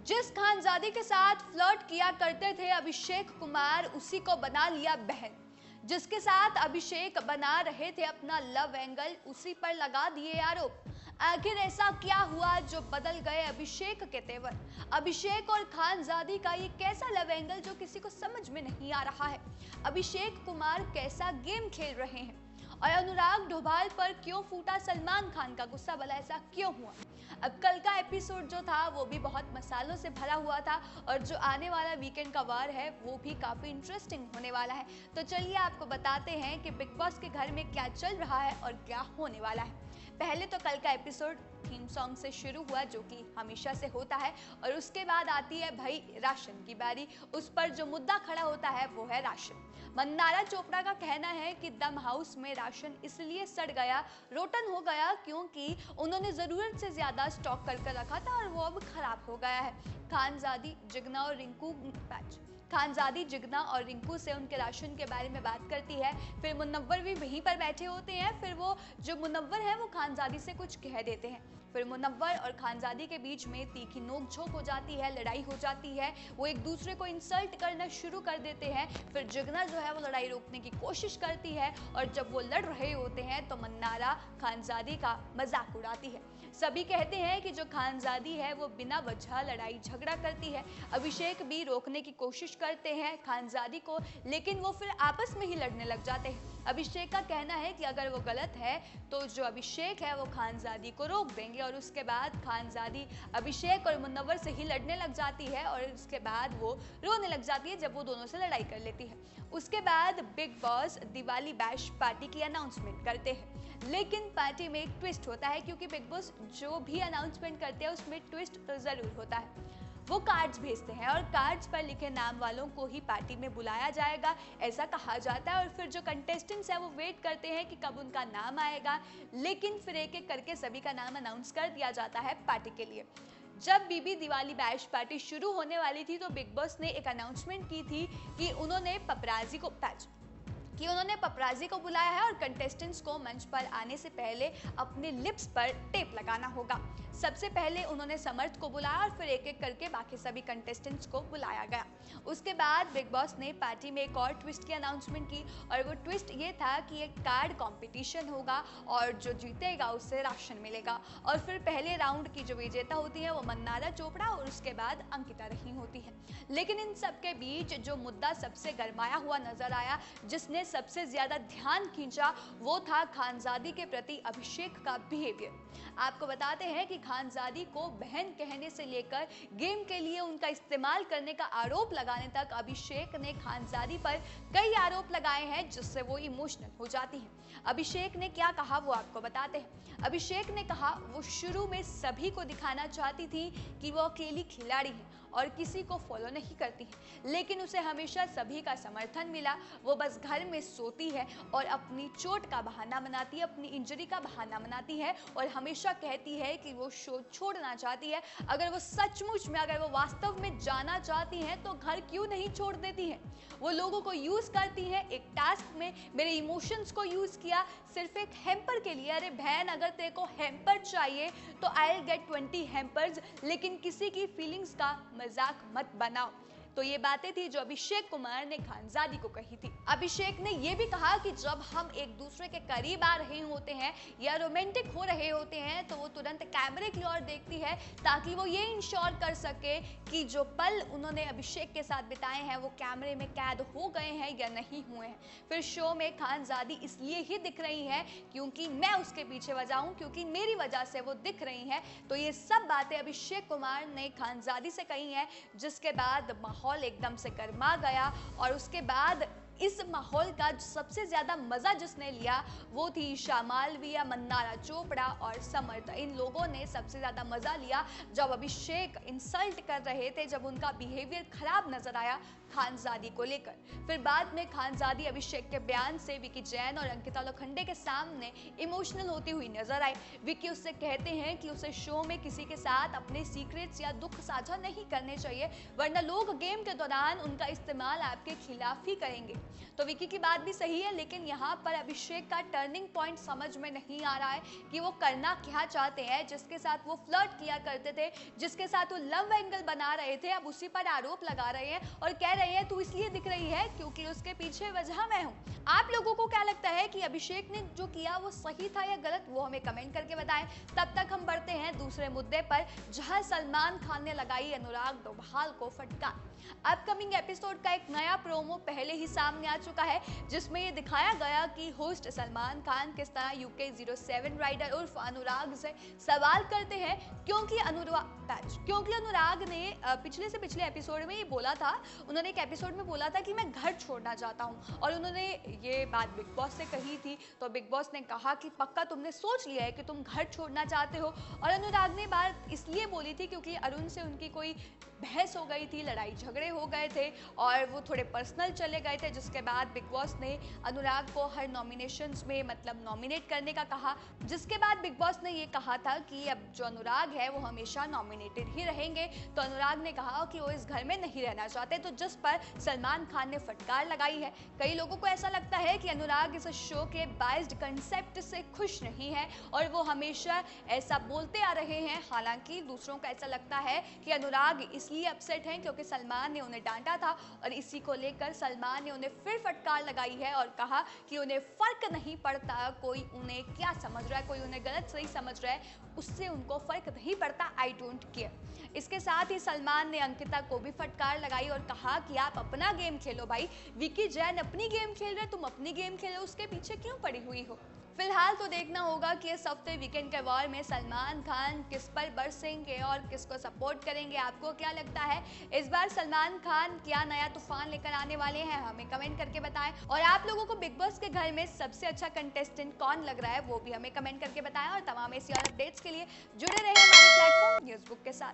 जिस खानजादी के साथ फ्लर्ट किया करते थे अभिषेक कुमार, उसी को बना लिया बहन। जिसके साथ अभिषेक बना रहे थे अपना लव एंगल, उसी पर लगा दिए आरोप। आखिर ऐसा क्या हुआ जो बदल गए अभिषेक के तेवर? अभिषेक और खानजादी का ये कैसा लव एंगल जो किसी को समझ में नहीं आ रहा है? अभिषेक कुमार कैसा गेम खेल रहे हैं? और अनुराग डोभाल पर क्यों फूटा सलमान खान का गुस्सा? भला ऐसा क्यों हुआ? अब कल का एपिसोड जो था वो भी बहुत मसालों से भरा हुआ था, और जो आने वाला वीकेंड का वार है वो भी काफी इंटरेस्टिंग होने वाला है। तो चलिए आपको बताते हैं कि बिग बॉस के घर में क्या चल रहा है और क्या होने वाला है। पहले तो कल का एपिसोड थीम सॉन्ग से शुरू हुआ, जो कि हमेशा से होता है, और उसके बाद आती है भाई राशन की बारी। उस पर जो मुद्दा खड़ा होता है वो है राशन। मंदारा चोपड़ा का कहना है कि दम हाउस में राशन इसलिए सड़ गया, रोटन हो गया, क्योंकि उन्होंने जरूरत से ज्यादा स्टॉक करके रखा था और वो अब खराब हो गया है। खानजादी, जिगना और रिंकू खानजादी जिगना और रिंकू से उनके राशन के बारे में बात करती है। फिर मुनव्वर भी वहीं पर बैठे होते हैं। फिर वो जो मुनव्वर है वो खानजादी से कुछ कह देते हैं। फिर मुनव्वर और खानजादी के बीच में तीखी नोकझोंक हो जाती है, लड़ाई हो जाती है। वो एक दूसरे को इंसल्ट करना शुरू कर देते हैं। फिर जिगना जो है वो लड़ाई रोकने की कोशिश करती है, और जब वो लड़ रहे होते हैं तो मंदारा खानजादी का मजाक उड़ाती है। सभी कहते हैं कि जो खानजादी है वो बिना वजह लड़ाई झगड़ा करती है। अभिषेक भी रोकने की कोशिश करते हैं खानजादी को, लेकिन वो फिर आपस में ही लड़ने लग जाते हैं। अभिषेक का कहना है कि अगर वो गलत है तो जो अभिषेक है वो खानजादी को रोक देंगे, और उसके बाद खानजादी अभिषेक और मुनव्वर से ही लड़ने लग जाती है, और उसके बाद वो रोने लग जाती है जब वो दोनों से लड़ाई कर लेती है। उसके बाद big boss Diwali bash party की अनाउंसमेंट करते हैं, लेकिन पार्टी में एक ट्विस्ट होता है, क्योंकि बिग बॉस जो भी अनाउंसमेंट करते हैं उसमें ट्विस्ट तो जरूर होता है। वो कार्ड्स भेजते हैं और कार्ड्स पर लिखे नाम वालों को ही पार्टी में बुलाया जाएगा, ऐसा कहा जाता है। और फिर जो कंटेस्टेंट्स हैं वो वेट करते हैं कि कब उनका नाम आएगा, लेकिन फिर एक एक करके सभी का नाम अनाउंस कर दिया जाता है पार्टी के लिए। जब बीबी दिवाली बैश पार्टी शुरू होने वाली थी तो बिग बॉस ने एक अनाउंसमेंट की थी कि उन्होंने पपराजी को बुलाया है, और कंटेस्टेंट्स को मंच पर आने से पहले अपने लिप्स पर टेप लगाना होगा। सबसे पहले उन्होंने समर्थ को बुलाया, और फिर एक एक करके बाकी सभी कंटेस्टेंट्स को बुलाया गया। उसके बाद बिग बॉस ने पार्टी में एक और ट्विस्ट की अनाउंसमेंट की, और वो ट्विस्ट ये था कि एक कार्ड कंपटीशन होगा, और जो जीतेगा उससे राशन मिलेगा। और फिर पहले राउंड की जो विजेता होती है वो मंदारा चोपड़ा, और उसके बाद अंकिता रहीम होती है। लेकिन इन सबके बीच जो मुद्दा सबसे गरमाया हुआ नजर आया, जिसने सबसे ज्यादा ध्यान खींचा, वो था खानजादी के प्रति अभिषेक का बिहेवियर। आपको बताते हैं कि खानजादी को बहन कहने से लेकर गेम के लिए उनका इस्तेमाल करने का आरोप लगाने तक अभिषेक ने खानजादी पर कई आरोप लगाए हैं, जिससे वो इमोशनल हो जाती हैं। अभिषेक ने क्या कहा वो आपको बताते हैं। अभिषेक ने कहा वो शुरू में सभी को दिखाना चाहती थी कि वो अकेली खिलाड़ी है और किसी को फॉलो नहीं करती है, लेकिन उसे हमेशा सभी का समर्थन मिला। वो बस घर में सोती है और अपनी चोट का बहाना बनाती है, अपनी इंजरी का बहाना बनाती है, और हमेशा कहती है कि वो शो छोड़ना चाहती है। अगर वो सचमुच में, अगर वो वास्तव में जाना चाहती हैं तो घर क्यों नहीं छोड़ देती हैं? वो लोगों को यूज करती हैं एक टास्क में। मेरे इमोशंस को यूज किया सिर्फ एक हैम्पर के लिए। अरे बहन, अगर तेरे को हैम्पर चाहिए तो आई विल गेट 20 हैम्पर्स, लेकिन किसी की फीलिंग्स का मजाक मत बनाओ। तो ये बातें थी जो अभिषेक कुमार ने खानजादी को कही थी। अभिषेक ने ये भी कहा कि जब हम एक दूसरे के करीब आ रहे होते हैं या रोमांटिक हो रहे होते हैं तो वो तुरंत कैमरे की ओर देखती है, ताकि वो ये इंश्योर कर सके कि जो पल उन्होंने अभिषेक के साथ बिताए हैं वो कैमरे में कैद हो गए हैं या नहीं हुए हैं। फिर शो में खानजादी इसलिए ही दिख रही है क्योंकि मैं उसके पीछे वजह हूँ, क्योंकि मेरी वजह से वो दिख रही है। तो ये सब बातें अभिषेक कुमार ने खानजादी से कही हैं, जिसके बाद माहौल एकदम से गर्मा गया। और उसके बाद इस माहौल का सबसे ज्यादा मजा जिसने लिया वो थी ईशा मालविया, मंदारा चोपड़ा और समर्थ। इन लोगों ने सबसे ज्यादा मजा लिया जब अभिषेक इंसल्ट कर रहे थे, जब उनका बिहेवियर खराब नजर आया खानजादी को लेकर। फिर बाद में खानजादी अभिषेक के बयान से विकी जैन और अंकिता लोखंडे के सामने इमोशनल होती हुई नजर आई। विकी उससे कहते हैं कि उसे शो में किसी के साथ अपने सीक्रेट्स या दुख साझा नहीं करने चाहिए, वरना लोग गेम के दौरान उनका इस्तेमाल आपके खिलाफ ही करेंगे। तो विकी की बात भी सही है, लेकिन यहाँ पर अभिषेक का टर्निंग पॉइंट समझ में नहीं आ रहा है कि वो करना क्या चाहते हैं। जिसके साथ वो फ्लर्ट किया करते थे, जिसके साथ वो लव एंगल बना रहे थे, अब उसी पर आरोप लगा रहे हैं और कह रहे हैं तू इसलिए दिख रही है क्योंकि उसके पीछे वजह मैं हूँ। आप लोगों को क्या लगता है कि अभिषेक ने जो किया वो सही था या गलत, वो हमें कमेंट करके बताएं। तब तक हम बढ़ते हैं दूसरे मुद्दे पर, जहां सलमान खान ने लगाई अनुराग डोभाल को फटकार। अपकमिंग एपिसोड का एक नया प्रोमो पहले ही सामने आ चुका है, जिसमें ये दिखाया गया कि होस्ट सलमान खान किस तरह यूके 07 राइडर उर्फ अनुराग से सवाल करते हैं, क्योंकि अनुराग ने पिछले एपिसोड में ये बोला था, उन्होंने एक एपिसोड में बोला था कि मैं घर छोड़ना चाहता हूँ, और उन्होंने ये बात बिग बॉस से कही थी। तो बिग बॉस ने कहा कि पक्का तुमने सोच लिया है कि तुम घर छोड़ना चाहते हो। और अनुराग ने बात इसलिए बोली थी क्योंकि अरुण से उनकी कोई बहस हो गई थी, लड़ाई झगड़े हो गए थे और वो थोड़े पर्सनल चले गए थे, जिसके बाद बिग बॉस ने अनुराग को हर नॉमिनेशंस में मतलब नॉमिनेट करने का कहा। जिसके बाद बिग बॉस ने ये कहा था कि अब जो अनुराग है वो हमेशा नॉमिनेटेड ही रहेंगे। तो अनुराग ने कहा कि वो इस घर में नहीं रहना चाहते, तो जिस पर सलमान खान ने फटकार लगाई है। कई लोगों को ऐसा लगता है कि अनुराग इस शो के बाइस्ड कंसेप्ट से खुश नहीं है और वो हमेशा ऐसा बोलते आ रहे हैं। हालांकि दूसरों को ऐसा लगता है कि अनुराग इसलिए अपसेट हैं क्योंकि सलमान ने उन्हें डांटा था, और इसी को लेकर सलमान ने उन्हें फिर फटकार लगाई है और कहा कि उन्हें फर्क नहीं पड़ता कोई उन्हें क्या समझ रहा है, कोई उन्हें गलत सही समझ रहा है, उससे उनको फर्क नहीं पड़ता, आई डोंट केयर। इसके साथ ही सलमान ने अंकिता को भी फटकार लगाई और कहा कि आप अपना गेम खेलो भाई, विकी जैन अपनी गेम खेल रहे, तुम अपनी गेम खेलो, उसके पीछे क्यों पड़ी हुई हो। फिलहाल तो देखना होगा कि इस हफ्ते वीकेंड के वॉर में सलमान खान किस पर बरसेंगे और किसको सपोर्ट करेंगे। आपको क्या लगता है, इस बार सलमान खान क्या नया तूफान लेकर आने वाले हैं, हमें कमेंट करके बताएं। और आप लोगों को बिग बॉस के घर में सबसे अच्छा कंटेस्टेंट कौन लग रहा है, वो भी हमें कमेंट करके बताएं। और तमाम ऐसी और अपडेट्स के लिए जुड़े रहिए हमारे प्लेटफॉर्म न्यूज़ बुक के साथ।